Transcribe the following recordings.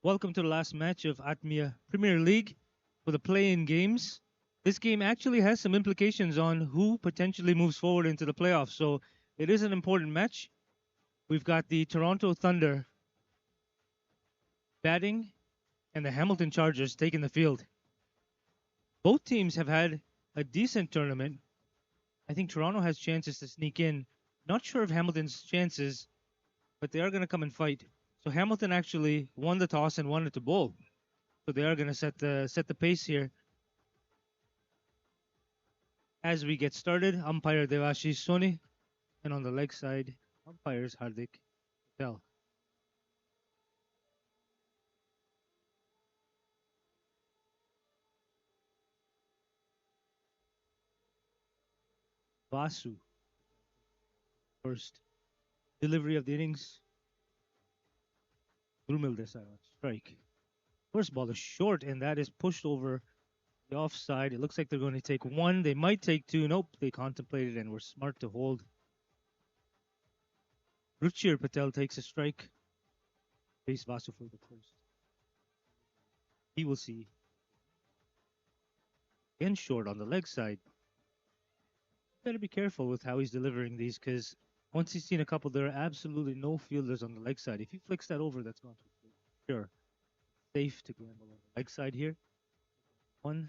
Welcome to the last match of Atmia Premier League for the play-in games. This game actually has some implications on who potentially moves forward into the playoffs, so it is an important match. We've got the Toronto Thunder batting and the Hamilton Chargers taking the field. Both teams have had a decent tournament. I think Toronto has chances to sneak in. Not sure of Hamilton's chances, but they are going to come and fight. So Hamilton actually won the toss and wanted to bowl. So they are going to set the pace here. As we get started, umpire Devashish Soni, and on the leg side, umpires Hardik Patel. Vasu, first delivery of the innings. Drumil Desai on strike. First ball is short, and that is pushed over the offside. It looks like they're going to take one. They might take two. Nope, they contemplated and were smart to hold. Ruchir Patel takes a strike. Face Vasu for the first. He will see. Again short on the leg side. Better be careful with how he's delivering these because once he's seen a couple, there are absolutely no fielders on the leg side. If he flicks that over, that's gone to sure. Safe to gamble on the leg side here. One.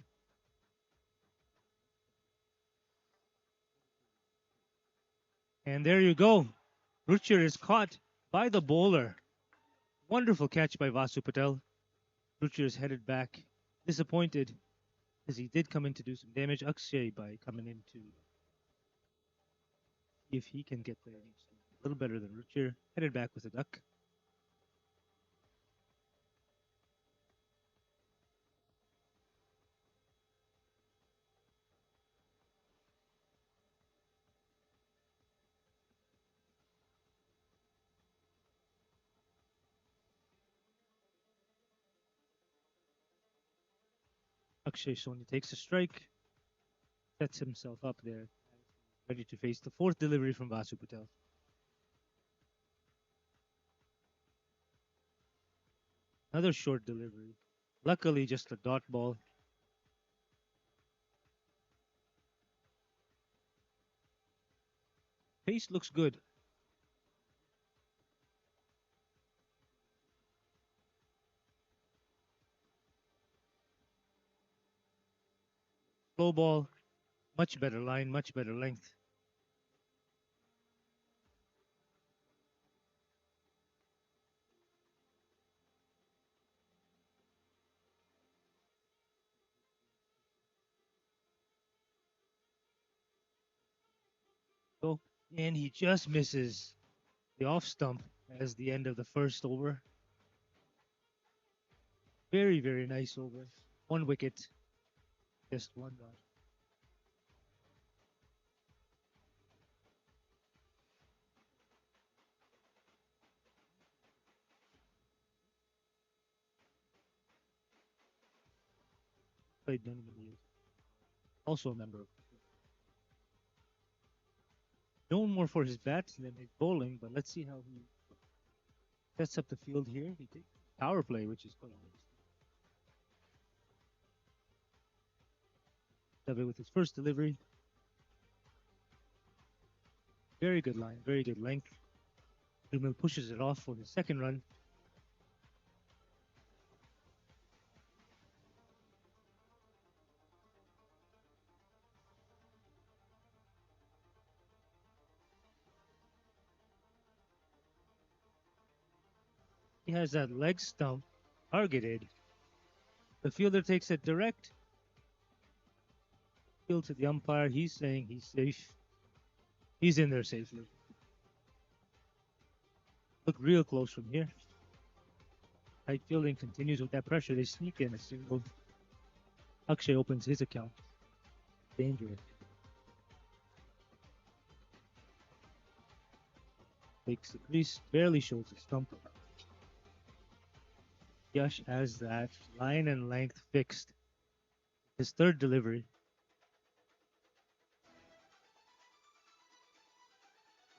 And there you go. Ruchir is caught by the bowler. Wonderful catch by Vasu Patel. Ruchir is headed back. Disappointed as he did come in to do some damage. Akshay by coming in to see if he can get there. A little better than Ruchir. Headed back with a duck. Akshay Soni takes a strike. Sets himself up there. Ready to face the fourth delivery from Vasu Patel. Another short delivery. Luckily, just a dot ball. Pace looks good. Slow ball, much better line, much better length. So, and he just misses the off stump as the end of the first over. Very, very nice over. One wicket, just one run. Played many, many years. Also a member of. Known more for his bat than his bowling, but let's see how he sets up the field here. He takes power play, which is quite nice. With his first delivery. Very good line, very good length. Dumil pushes it off for the second run. He has that leg stump targeted. The fielder takes it direct. Field to the umpire. He's saying he's safe. He's in there safely. Look real close from here. Tight fielding continues with that pressure. They sneak in a single. Akshay opens his account. Dangerous. Takes the crease. Barely shows the stump. Yash has that line and length fixed. His third delivery.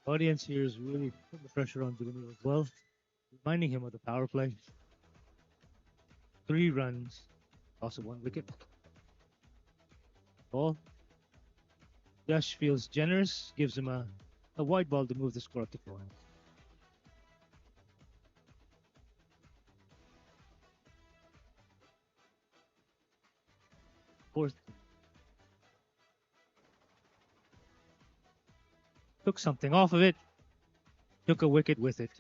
Audience here is really putting the pressure on Dunio as well, reminding him of the power play. 3 runs, also 1 wicket. Ball. Yash feels generous, gives him a wide ball to move the score up to 4. Fourth. Took something off of it, took a wicket with it.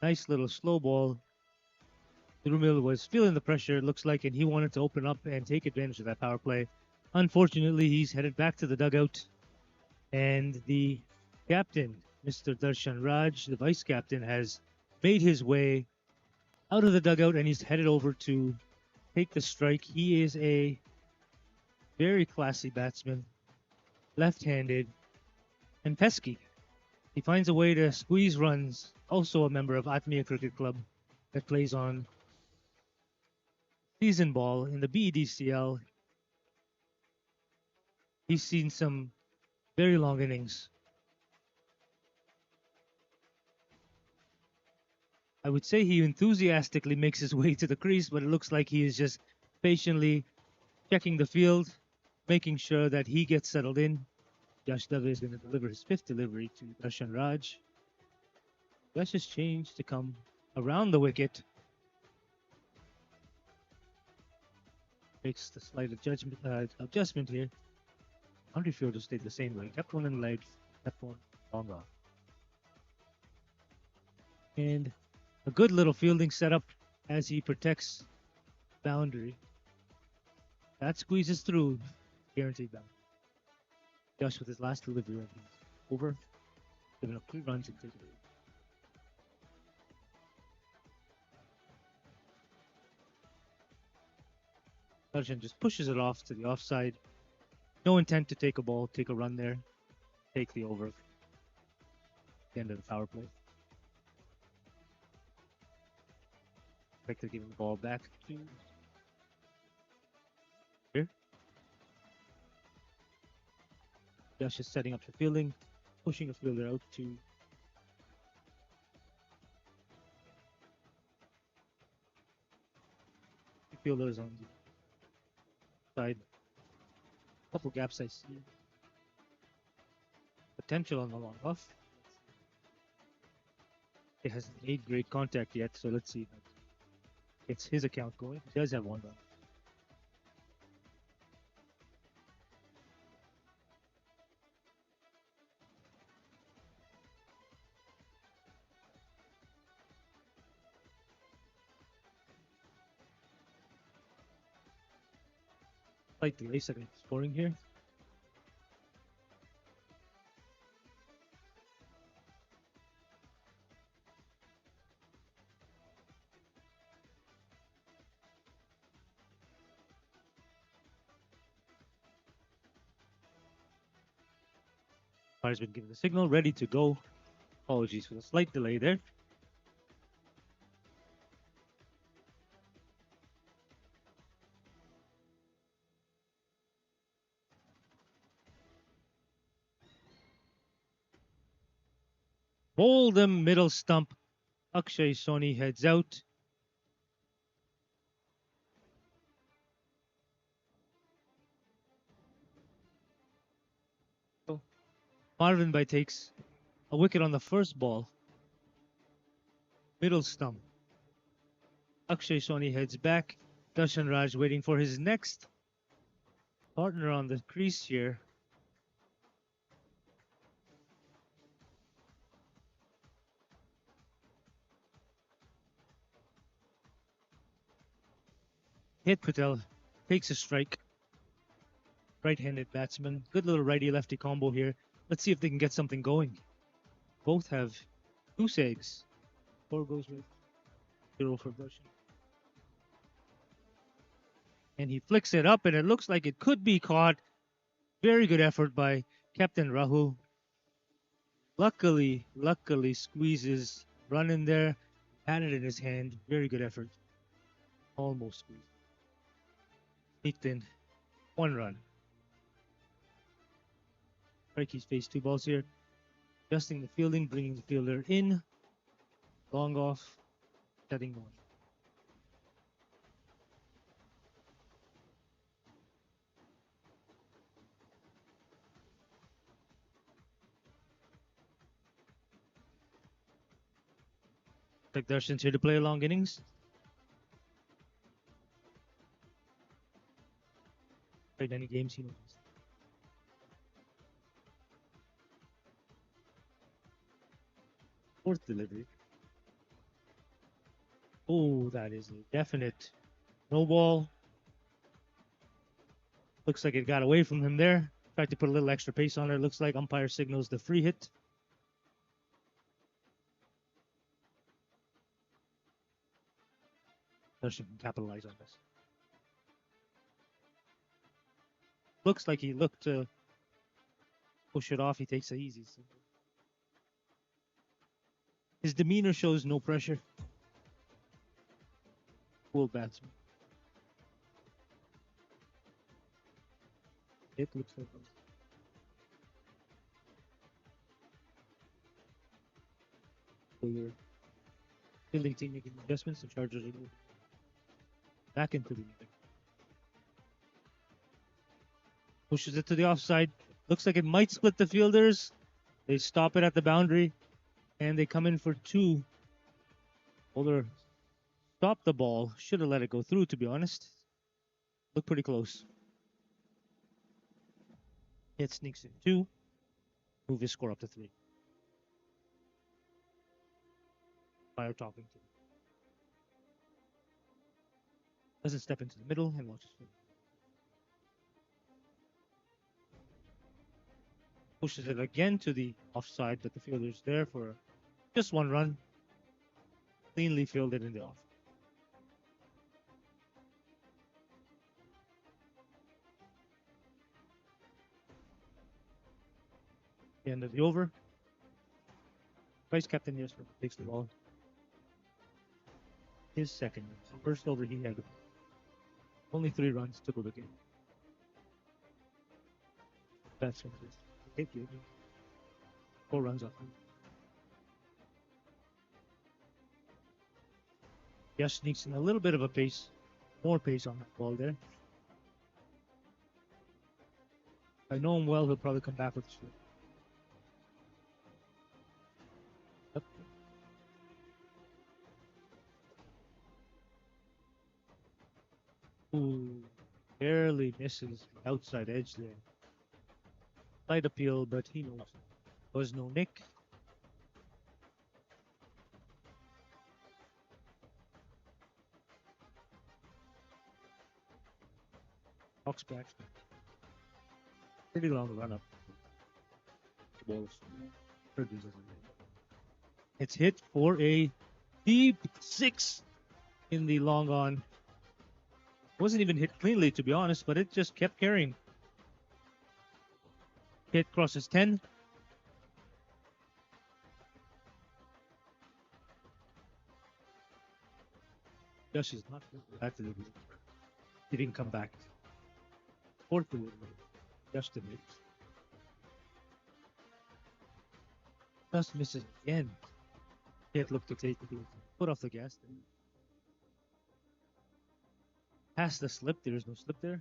Nice little slow ball. Durmil was feeling the pressure, it looks like, and he wanted to open up and take advantage of that power play. Unfortunately, he's headed back to the dugout, and the captain, Mr. Darshan Raj, the vice captain, has made his way out of the dugout and he's headed over to take the strike. He is a very classy batsman, left-handed, and pesky. He finds a way to squeeze runs, also a member of Atmiya Cricket Club that plays on season ball in the BEDCL. He's seen some very long innings. I would say he enthusiastically makes his way to the crease, but it looks like he is just patiently checking the field, making sure that he gets settled in. Yash Dave is going to deliver his 5th delivery to Darshan Raj. Yash has changed to come around the wicket. Makes the slight adjustment here. Boundary field stayed the same way. Kept one in leg, kept one long off. And a good little fielding setup as he protects boundary. That squeezes through. Guaranteed boundary. Josh with his last delivery and he's over. Giving up 3 runs and taking it. Darshan just pushes it off to the offside. No intent to take a ball, take a run there, take the over. The end of the power play. Victor giving the ball back to here. Josh is setting up the fielding, pushing a fielder out to the fielders on the side. Couple gaps I see. Potential on the long off. It hasn't made great contact yet, so let's see if it's his account going. He does have 1 run. Slight delay second scoring here. Fire's been given the signal, ready to go. Apologies for the slight delay there. Boldham middle stump. Akshay Soni heads out. Marvin Bhai takes a wicket on the first ball. Middle stump. Akshay Soni heads back. Darshan Raj waiting for his next partner on the crease here. Hit Patel takes a strike. Right-handed batsman. Good little righty-lefty combo here. Let's see if they can get something going. Both have goose eggs. 4 goes with 0 for Darshan. And he flicks it up, and it looks like it could be caught. Very good effort by Captain Rahul. Luckily squeezes, run in there, had it in his hand. Very good effort. Almost squeezed. Sneaked in. 1 run. He's faced 2 balls here. Adjusting the fielding, bringing the fielder in. Long off. Setting 1. Like Darshan's here to play a long innings. Played any games he knows. Fourth delivery. Oh, that is a definite no ball. Looks like it got away from him there. Tried to put a little extra pace on it. Looks like umpire signals the free hit. Darshan can capitalize on this. Looks like he looked to push it off. He takes it easy. His demeanor shows no pressure. Cool batsman. It looks like your fielding team making adjustments. The Chargers are moving back into the game. Pushes it to the offside. Looks like it might split the fielders. They stop it at the boundary, and they come in for two. Bowler stopped the ball. Should have let it go through, to be honest. Looked pretty close. It sneaks in two. Move his score up to 3. Fire talking to him. Doesn't step into the middle and watches him. Pushes it again to the offside, but the fielder's there for just 1 run. Cleanly fielded in the off. The end of the over. Vice Captain Yesper takes the ball. His second. First over he had only 3 runs to go the game. That's what it is. Thank you. 4 runs off. Yash sneaks in a little bit of a pace. More pace on that ball there. I know him well, he'll probably come back with a strike. Yep. Ooh, barely misses the outside edge there. Slight appeal, but he knows. There was no nick. Hawks back. Pretty long run up. Balls. It's hit for a deep 6 in the long on. Wasn't even hit cleanly, to be honest, but it just kept carrying. Hit crosses 10. Josh is not back to the group. He didn't come back. Fourth delivery. Josh the mix. Just misses again. Hit looked to take the foot off the gas. Past the slip. There is no slip there.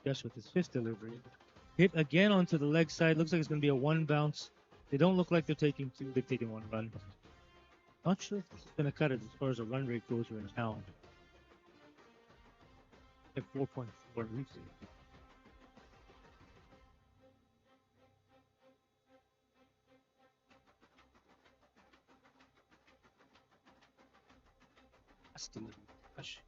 Josh with his 5th delivery. Hit again onto the leg side. Looks like it's going to be a 1 bounce. They don't look like they're taking 2. They've taken 1 run. Not sure if it's going to cut it as far as the run rate goes right now. At 4.4 reach. That's the gosh.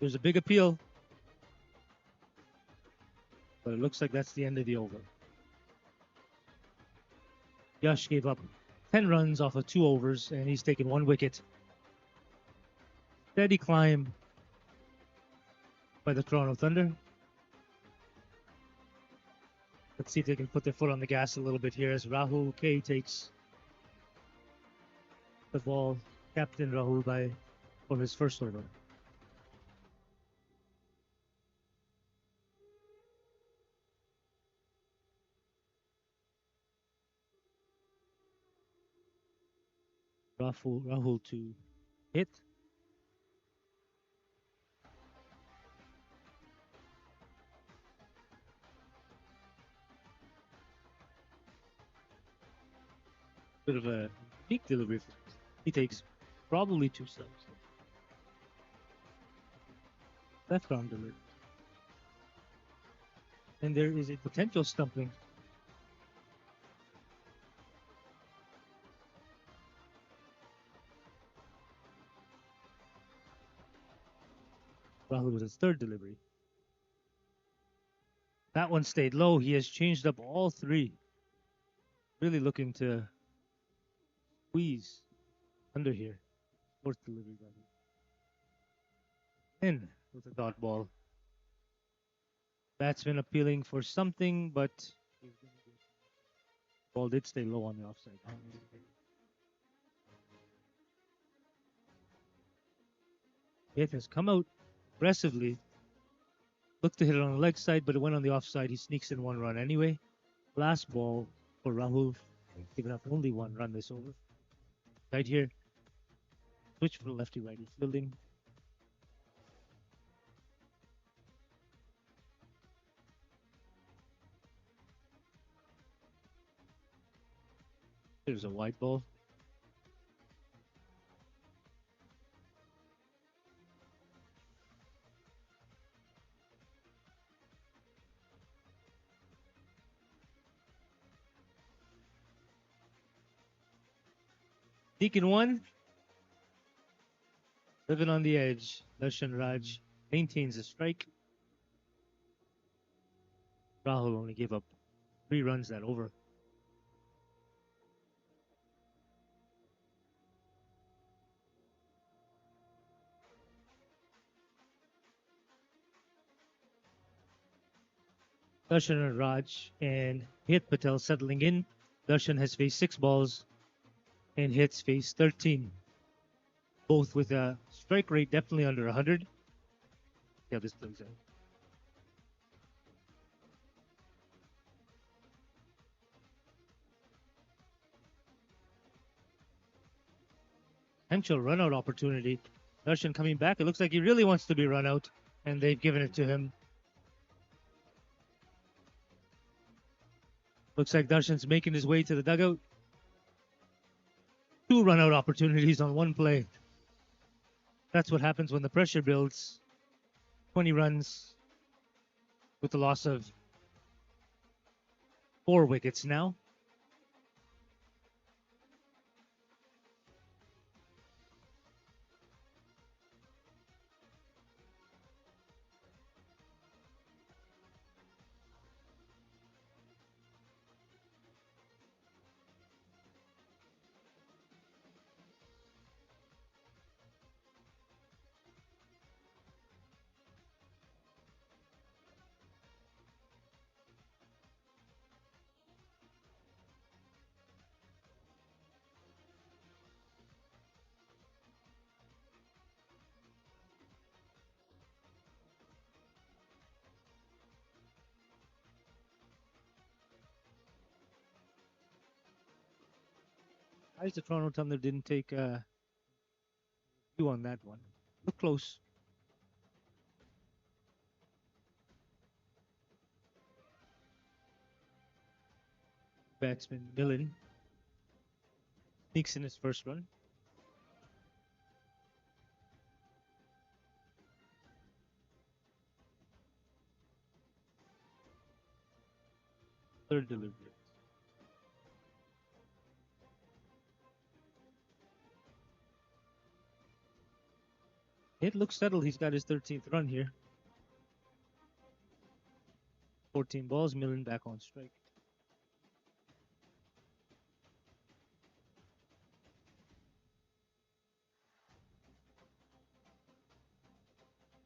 There's a big appeal. But it looks like that's the end of the over. Yash gave up 10 runs off of 2 overs, and he's taken 1 wicket. Steady climb by the Toronto Thunder. Let's see if they can put their foot on the gas a little bit here as Rahul K takes the ball. Captain Rahul for his first over. Rahul to hit. Bit of a unique delivery for him. He takes probably 2 subs. Left arm delivery. And there is a potential stumping. Rahul with his third delivery. That one stayed low. He has changed up all three. Really looking to squeeze under here. Fourth delivery by him. In with a dot ball. Batsman appealing for something, but ball did stay low on the offside. It has come out aggressively. Looked to hit it on the leg side, but it went on the offside. He sneaks in 1 run anyway. Last ball for Rahul. Giving up only 1 run this over. Right here. Switch for the lefty-righty fielding. There's a white ball. Deacon 1. Living on the edge. Darshan Raj maintains the strike. Rahul only gave up 3 runs that over. Darshan and Raj and Hit Patel settling in. Darshan has faced 6 balls and Hit's faced 13. Both with a strike rate definitely under 100. See how this plays out. Potential run out opportunity. Darshan coming back. It looks like he really wants to be run out, and they've given it to him. Looks like Darshan's making his way to the dugout. 2 run out opportunities on 1 play. That's what happens when the pressure builds. 20 runs with the loss of 4 wickets now. Why is the Toronto Thunder didn't take a view on that one? Look close. Batsman Millen sneaks in his first run. Third delivery. It looks settled. He's got his 13th run here. 14 balls. Millen back on strike.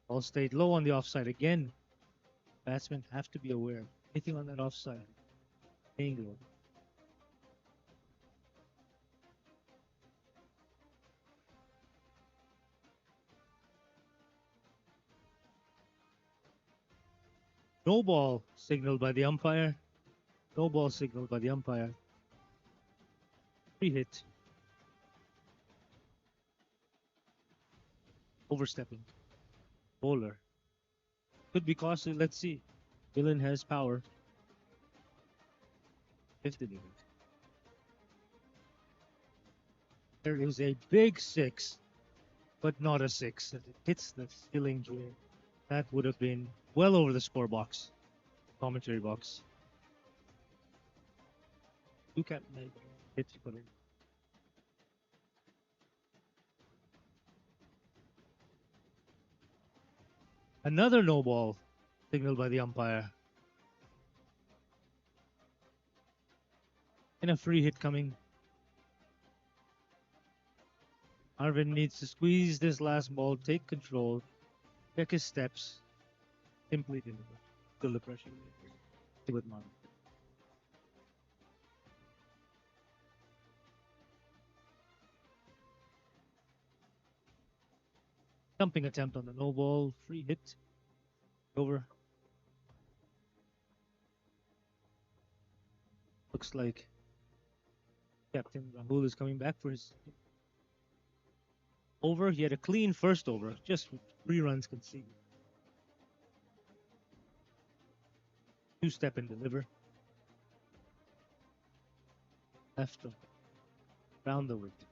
Ball stayed low on the offside again. Batsmen have to be aware. Anything on that offside angle. No ball signaled by the umpire. No ball signaled by the umpire. Free hit. Overstepping. Bowler. Could be costly. Let's see. Villain has power. 50 degrees. There is a big six, but not a six. If it hits the ceiling here, that would have been well over the score box, commentary box. You can't make hit for it. Another no ball signaled by the umpire. And a free hit coming. Arvin needs to squeeze this last ball, take control, check his steps, simply deliver. Feel the pressure. With Marvin. Jumping attempt on the no ball, free hit. Over. Looks like Captain Rahul is coming back for his over. He had a clean first over, just 3 runs conceded. Two-step and deliver. Left round the wicket.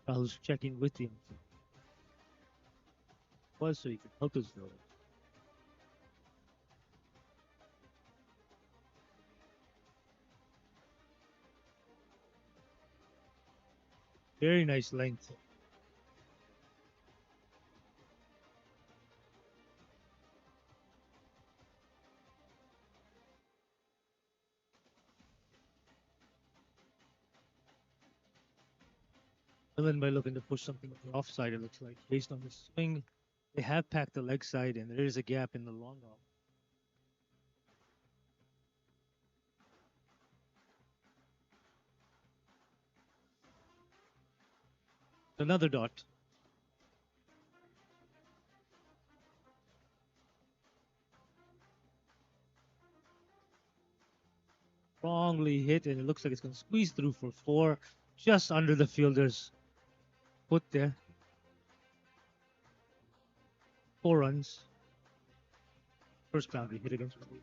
Rahul's checking with the outfield. Was so he could help his fielder. Very nice length. Milan by looking to push something on the offside, it looks like. Based on the swing, they have packed the leg side, and there is a gap in the long off. Another dot. Strongly hit, and it looks like it's going to squeeze through for 4, just under the fielder's foot there. 4 runs. First boundary hit against relief.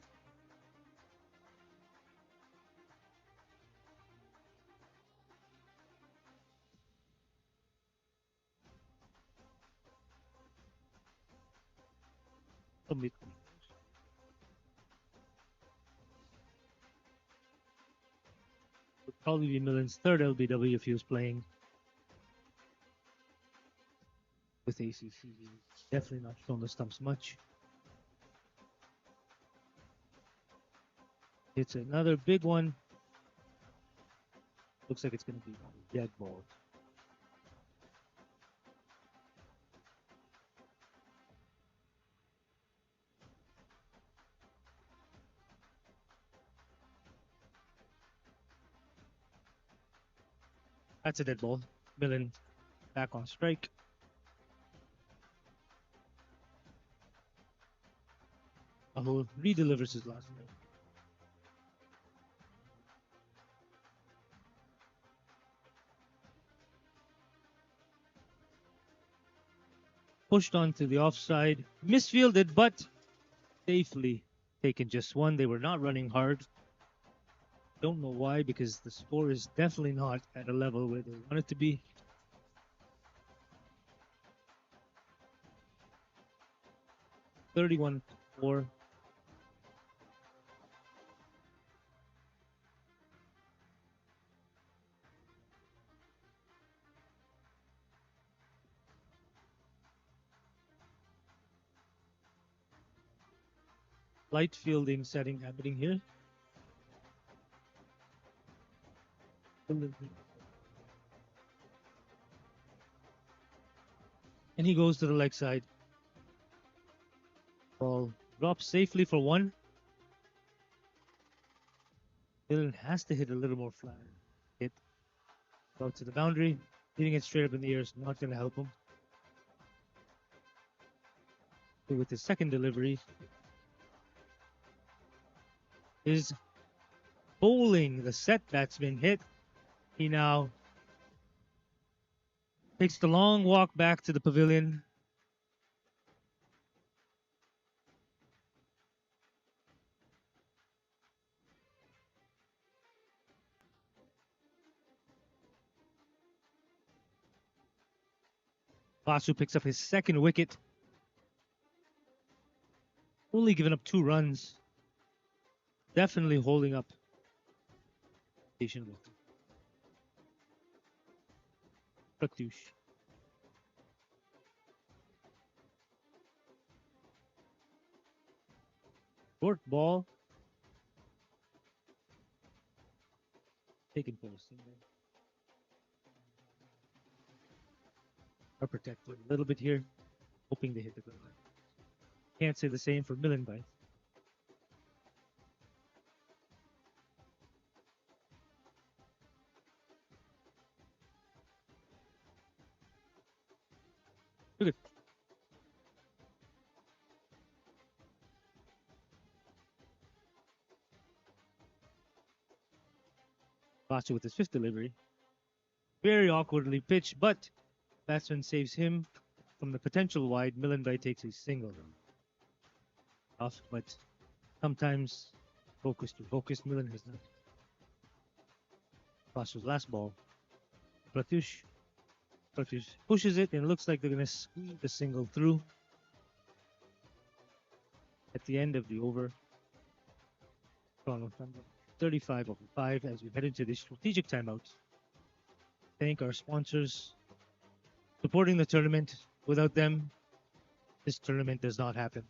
Would probably be Milan's third LBW if he was playing with ACC. Definitely not shown the stumps much. It's another big one. Looks like it's going to be dead ball. That's a dead ball. Milan back on strike. Rahul redelivers his last one. Pushed onto the offside. Misfielded, but safely taken just one. They were not running hard. Don't know why, because the score is definitely not at a level where they want it to be. (31-4). Light fielding setting happening here. And he goes to the leg side. Ball drops safely for 1. Dylan has to hit a little more flat. Hit out to the boundary. Hitting it straight up in the air is not going to help him. So with his second delivery, is bowling the set that's been hit. He now Takes the long walk back to the pavilion. Vasu picks up his second wicket, only giving up 2 runs. Definitely holding up. Pratyush. Short ball. Taken for a single. Are protected a little bit here, hoping they hit the ground. Can't say the same for Milanbai. Look at Vasu with his fifth delivery. Very awkwardly pitched, but batsman saves him from the potential wide. Milanbai takes a single. Off, but sometimes focus to focus. Milan has not. Vasu's last ball. Pratyush. Pratyush pushes it and it looks like they're going to squeeze the single through at the end of the over. Toronto Thunder 35 over 5 as we head into the strategic timeout. Thank our sponsors supporting the tournament. Without them, this tournament does not happen.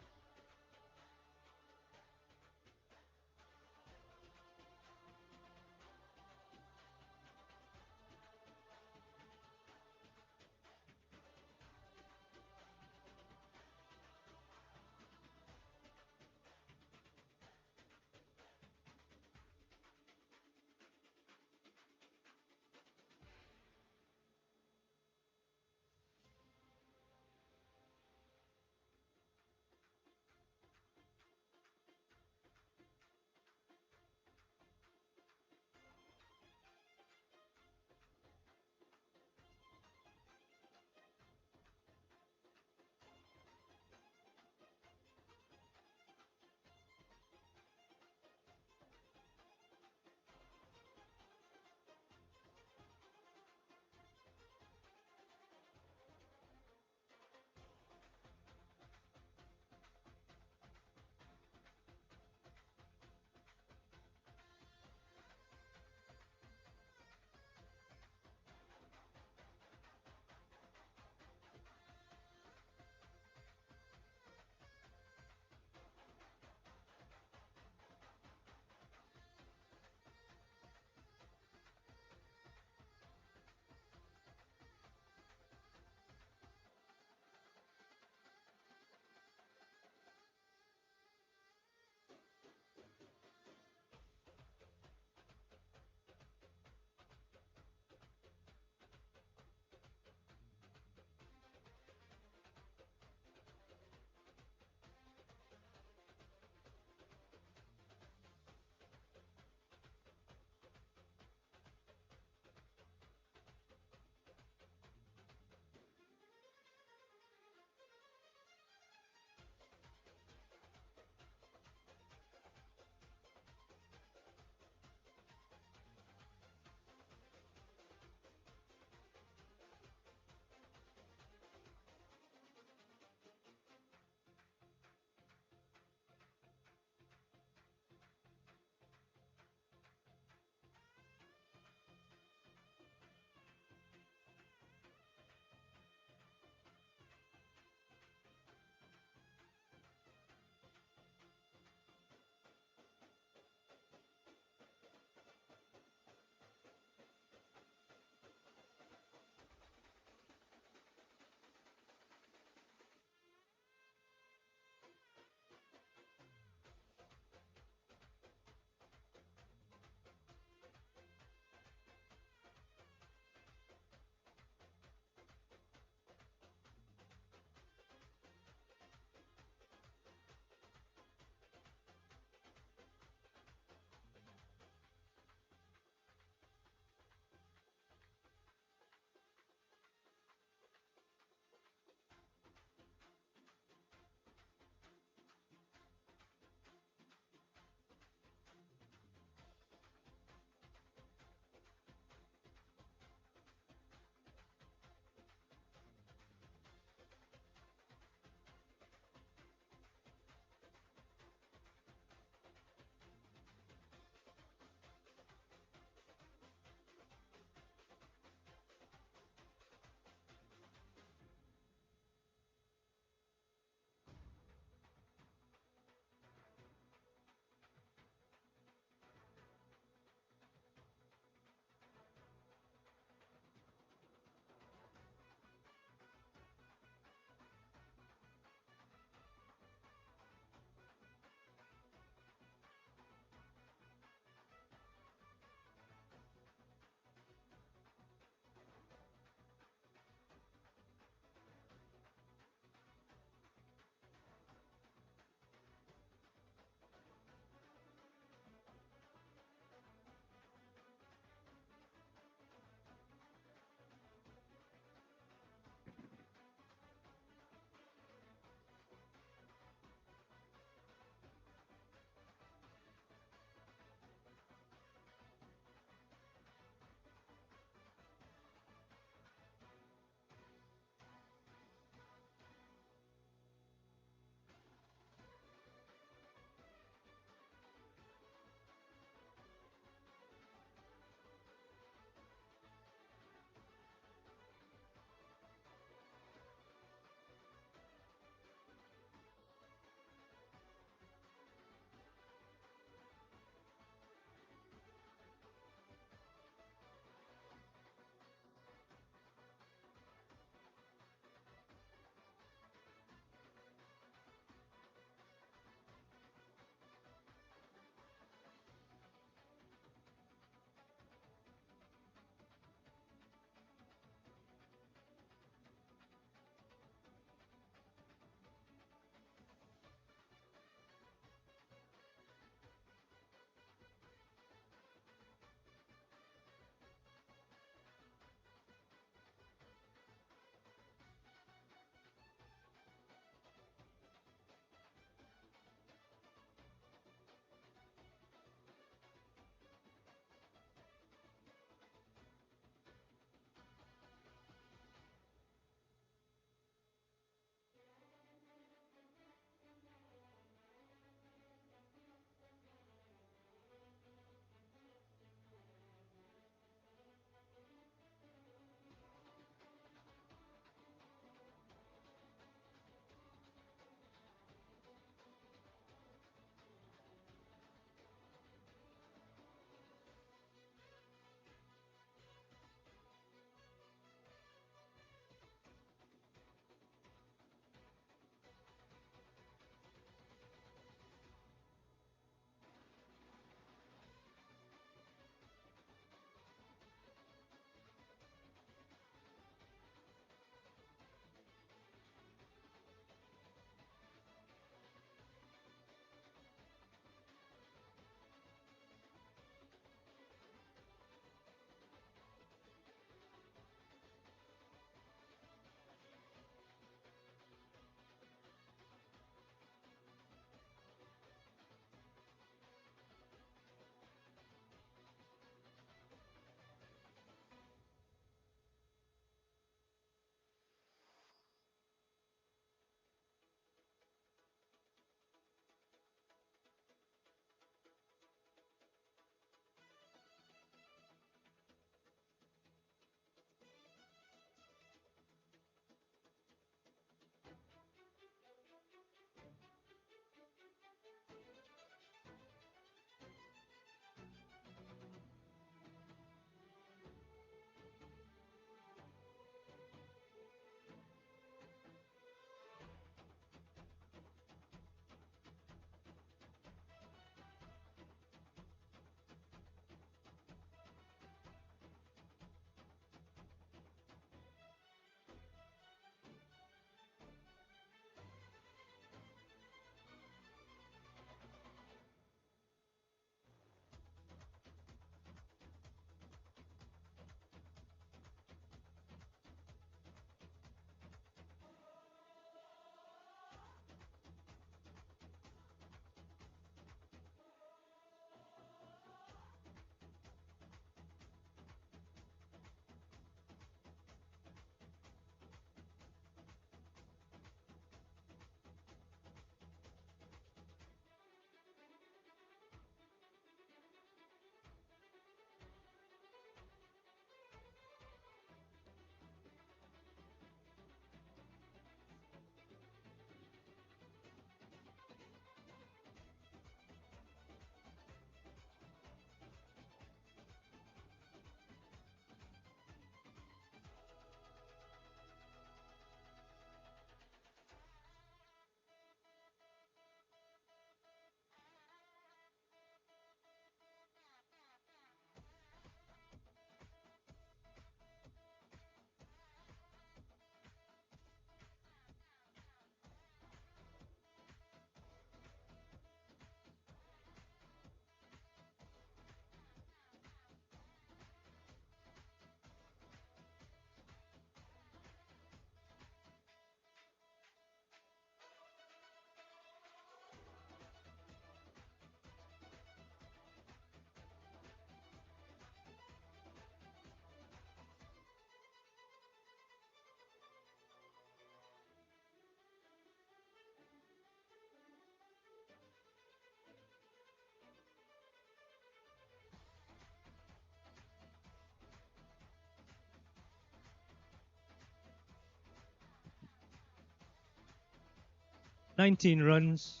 19 runs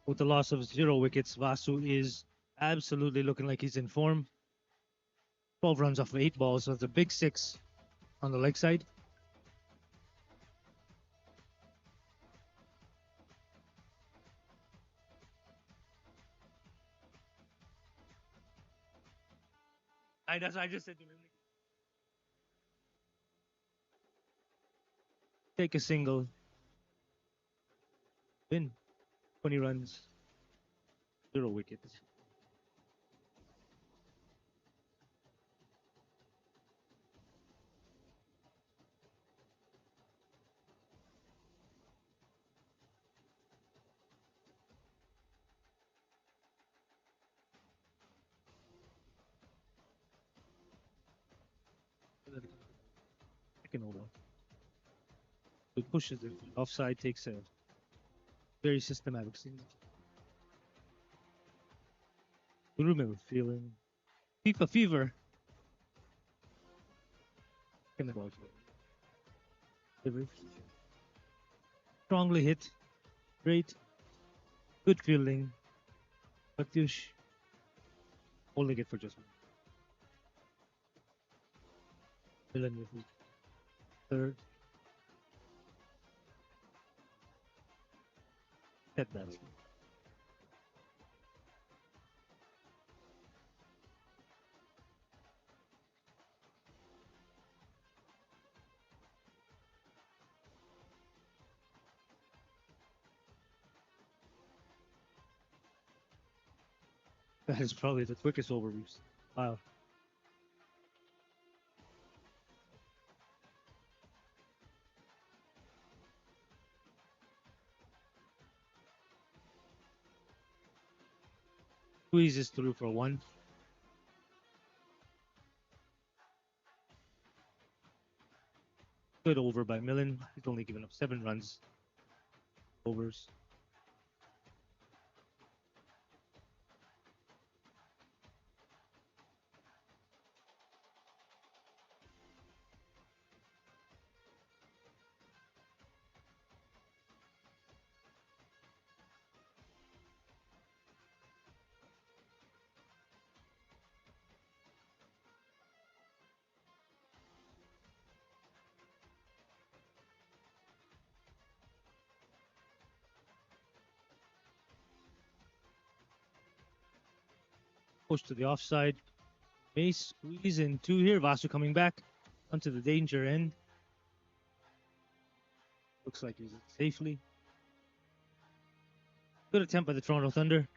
with the loss of 0 wickets. Vasu is absolutely looking like he's in form. 12 runs off of 8 balls, so it's a big six on the leg side. I just said to him, take a single, win. 20 runs, 0 wickets. Second over. It pushes it. Offside takes a very systematic single. Remember feeling FIFA fever. Second ball. Strongly hit. Great. Good fielding. Pratyush holding it for just one. Milan with the third. Set that. That is probably the quickest over we've seen. Wow. Squeezes through for one. Good over by Millen. He's only given up 7 runs. Overs. Push to the offside. May squeeze in two here. Vasu coming back onto the danger end. Looks like he's safely. Good attempt by the Toronto Thunder.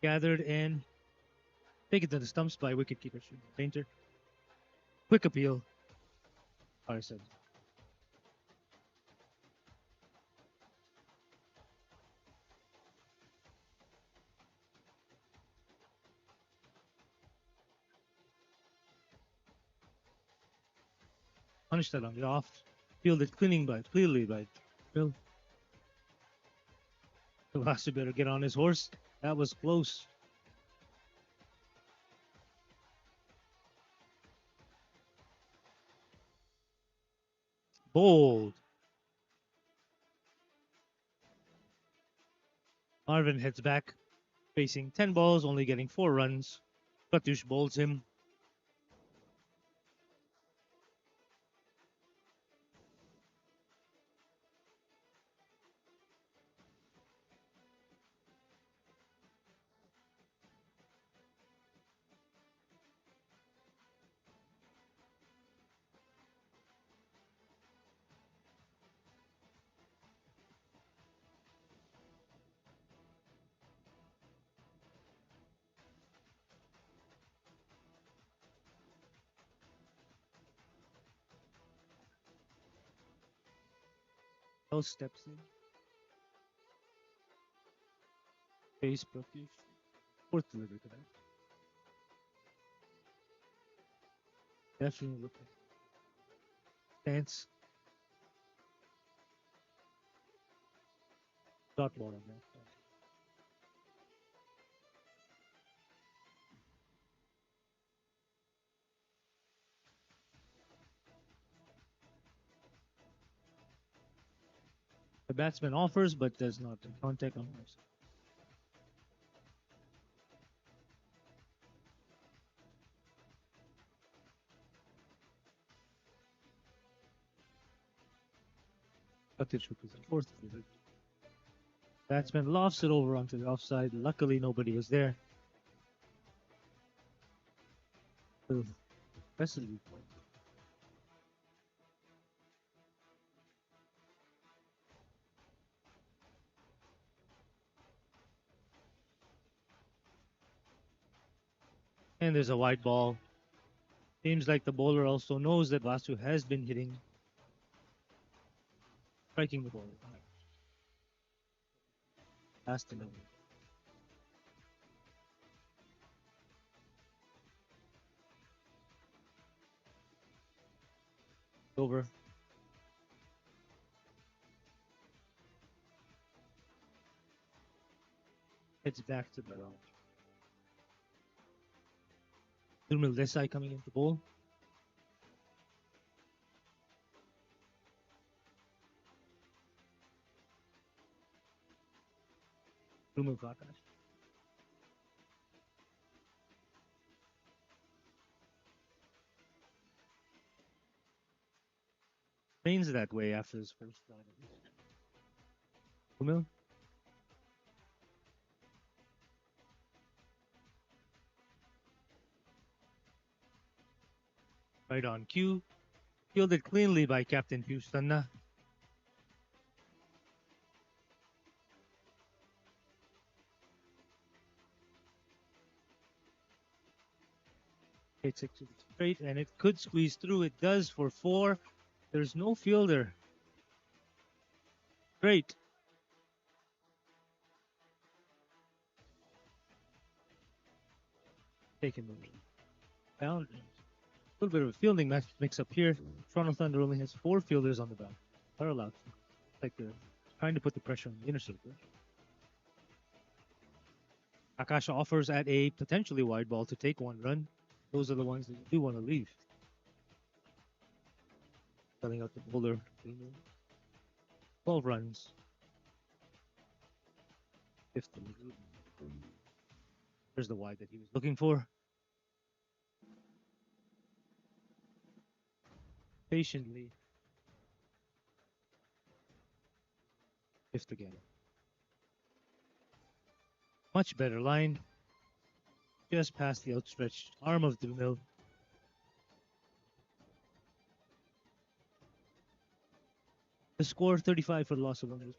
Gathered and taken to the stumps by wicketkeeper Painter. Quick appeal. I said. Punish that on the off. Fielded clearly by Bill. Vasu better get on his horse. That was close. Bold. Marvin heads back, facing 10 balls, only getting 4 runs. Pratyush bowls him. Bell steps in. Face Pratyush. Fourth delivery to that. Definitely look at stance. Dot ball on that. batsman offers but does not. Contact on offside. Fourth field. Batsman lofts it over onto the offside. Luckily, nobody was there. Impressively. And there's a wide ball. Seems like the bowler also knows that Vasu has been striking the ball. Last 11. Over. Heads back to the ground. Durmil Desai coming into bowl. Durmil Prakash. Trains that way after his first flight. Durmil. Right on cue. Fielded cleanly by Captain Houston. Hits it straight, and it could squeeze through. It does for 4. There's no fielder. Great. Taken down. A little bit of a fielding mix up here. Toronto Thunder only has 4 fielders on the back. Are allowed. Like they're trying to put the pressure on the inner circle. Akasha offers at a potentially wide ball to take 1 run. Those are the ones that you do want to leave. Filling out the bowler. 12 runs. 50. There's the wide that he was looking for. Patiently. 5th again. Much better line. Just past the outstretched arm of the mill. The score 35 for the loss of 1.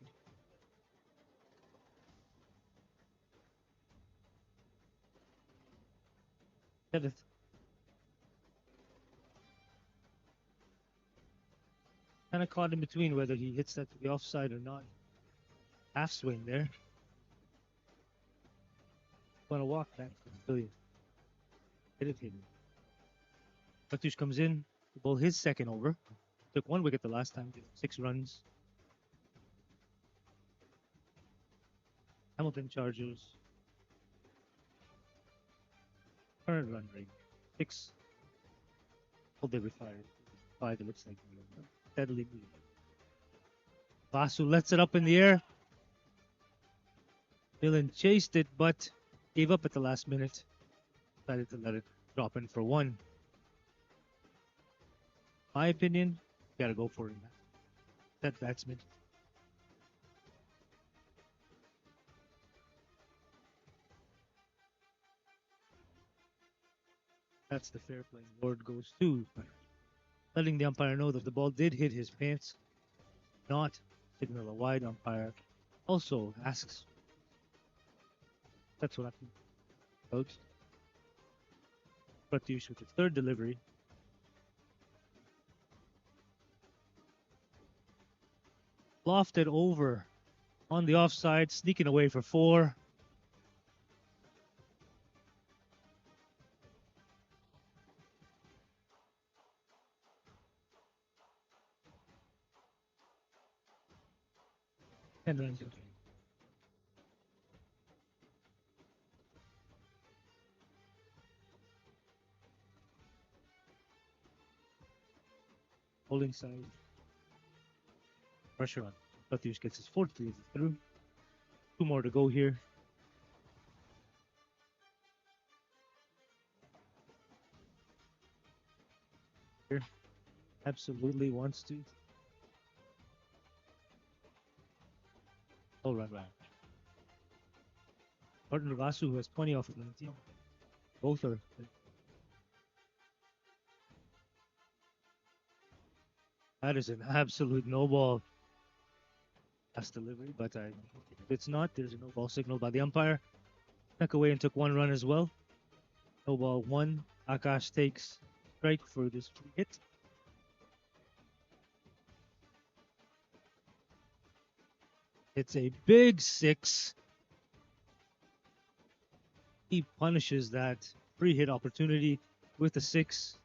7th. Kind of caught in between whether he hits that to the offside or not. Half swing there. Want to walk back to the pavilion. Hit it hidden. Batush comes in to bowl his second over. Took 1 wicket the last time, 6 runs. Hamilton Chargers. Current run rate 6. Hold every 5. It looks like steadily moving. Vasu lets it up in the air. Dylan chased it, but gave up at the last minute. Decided to let it drop in for 1. My opinion, you gotta go for it. That batsman. That's the fair play award goes to. Letting the umpire know that the ball did hit his pants. Not signal a wide. Umpire also asks. That's what happened. Out. Pratyush with the 3rd delivery. Lofted over on the offside, sneaking away for 4. And runs. Bowling side. Pressure on. Pratyush gets his fourth through. Two more to go here. Here, absolutely wants to. All right, right. Martin Vasu, who has 20 off of 19. Both are. That is an absolute no ball pass delivery, but if it's not, there's a no ball signal by the umpire. Snuck away and took one run as well. No ball one. Akash takes strike for this free hit. It's a big six. He punishes that free hit opportunity with a six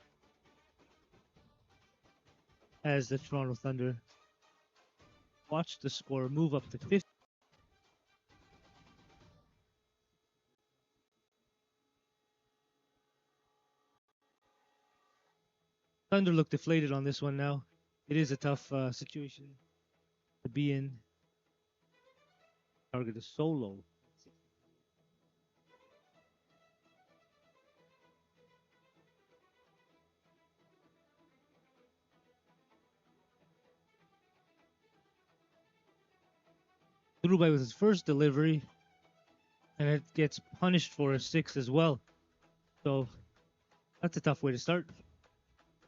as the Toronto Thunder watch the score move up to 50. Thunder look deflated on this one now. It is a tough situation to be in. Target is so low. Threw by with his first delivery, and it gets punished for a six as well. So that's a tough way to start.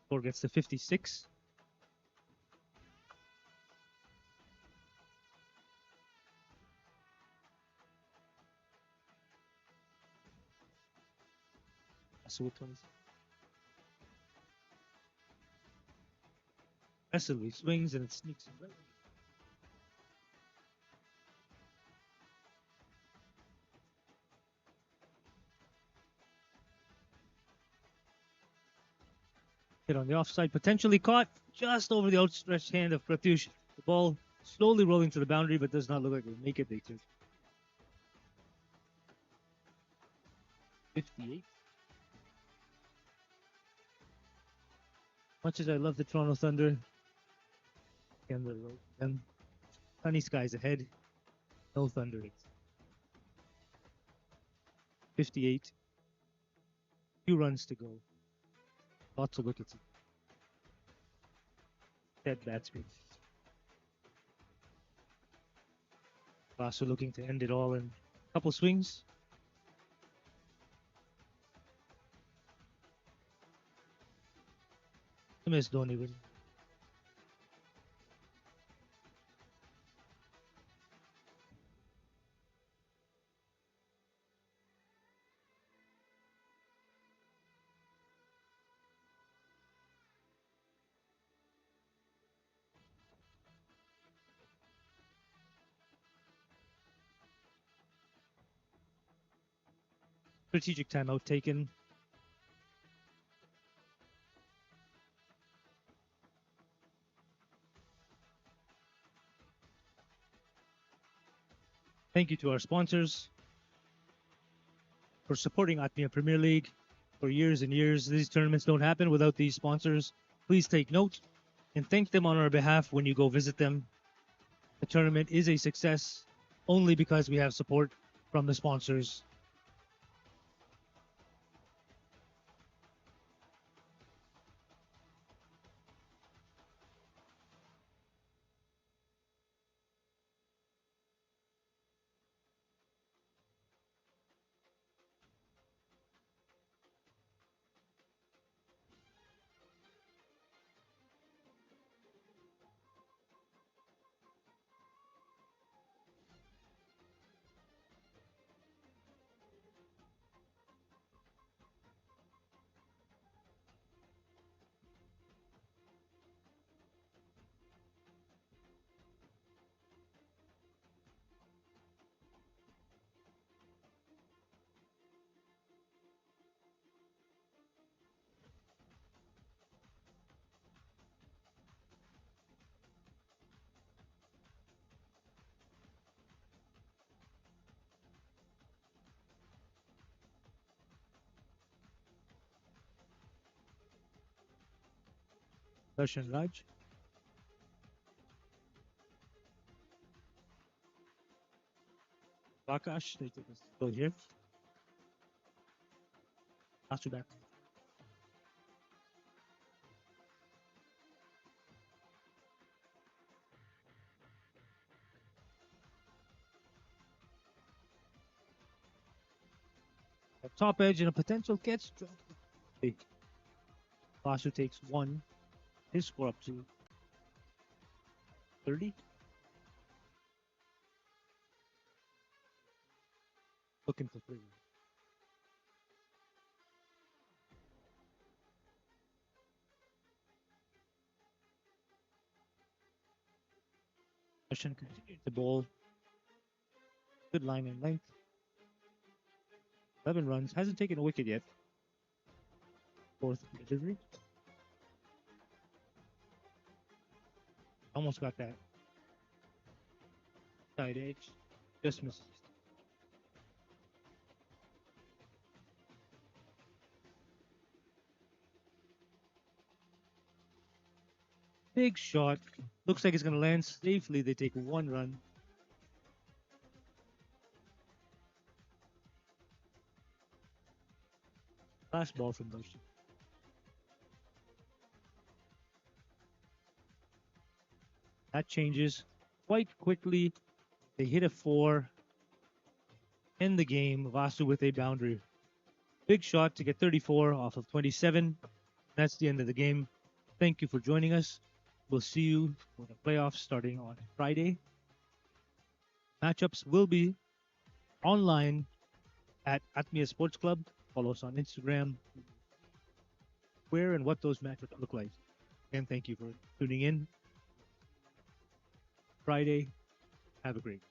Score gets to 56. So 20. Aggressively swings and it sneaks in right. Hit on the offside, potentially caught just over the outstretched hand of Pratyush. The ball slowly rolling to the boundary, but does not look like it will make it. They took 58. Much as I love the Toronto Thunder, and the and sunny skies ahead, no Thunder. 58. Few runs to go. Lots of wickets. Dead batsman. Vasu looking to end it all in a couple swings. MS don't even. Strategic timeout taken. Thank you to our sponsors for supporting Atmia Premier League for years and years. These tournaments don't happen without these sponsors. Please take note and thank them on our behalf when you go visit them. The tournament is a success only because we have support from the sponsors. Darshan Raj. Akash, they take us go here. Vasu back. At top edge and a potential catch. Vasu takes one. His score up to 30. Looking for three. Russian continued the ball. Good line and length. 11 runs. Hasn't taken a wicket yet. Fourth delivery. Almost got that. Side edge. Just misses. Big shot. Looks like it's going to land safely. They take one run. Last ball from Darshan. That changes quite quickly. They hit a 4. End the game. Vasu with a boundary. Big shot to get 34 off of 27. That's the end of the game. Thank you for joining us. We'll see you for the playoffs starting on Friday. Matchups will be online at Atmia Sports Club. Follow us on Instagram. Where and what those matchups look like. Again, thank you for tuning in. Friday. Have a great